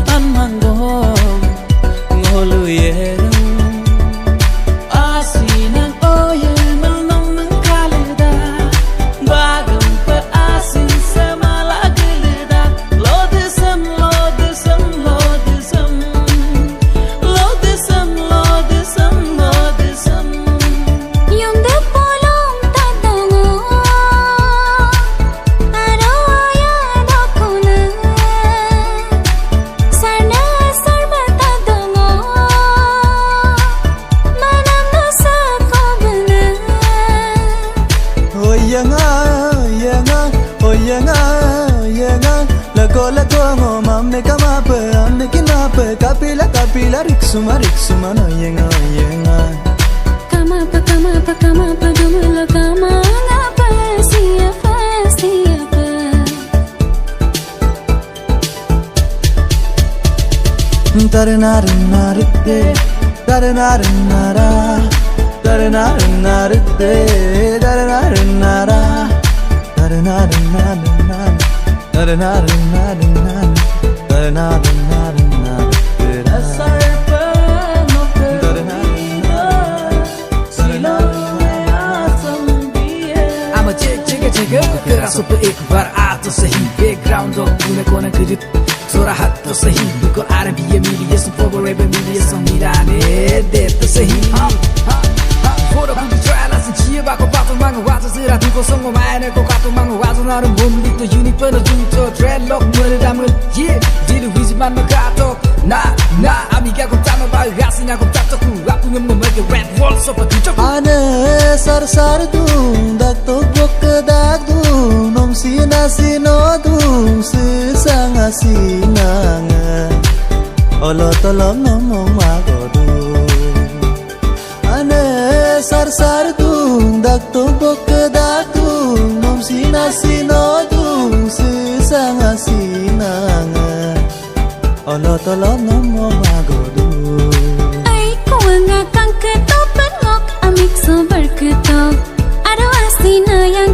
tan manggong ngolu yerung asinan oyel melnong mengkaleda bagam pe asin semala geleda lodesem lodesem lodesem lodesem lodesem lodesem yonde polong tadongo aroya dokuna sarna sarba tadongo manam no sakobna Oyanga oyanga oyanga lago lago ngo mamme kamape amme kinmape kapila riksuma riksuma no oyanga kama pa dumula kama ngapa siapa Taranaranarithe taranara taranaranarithe taranara taranarana taranarana taranarana asarpa no perina siloya sambiye I'm a jigga kera sup ek bar aat to sahi background of tune kona kredit sura hat to sahi biko arabiya miliya so pogo rebe miliya so mirane de to sahi Fora kudu try la sentia ba ko pato mango wato sira tu ko songo mine ko kato mango wato na rum bum lit to unique no do to dreadlock mure damul yeah dilu wizi man makato na amiga ko tama ba gasina ko tato ku aku ngem make red wall so pa tu ane sar dung dak to bok dak dung nom sina sino dung sisang asinang olo tolong ngomong magodu ane sar dung dak to bok dak dung nom sina sino dung sisang asinang olo tolong ngomong magodu ai ko ngakang keto penok amik so berketok aro asina yang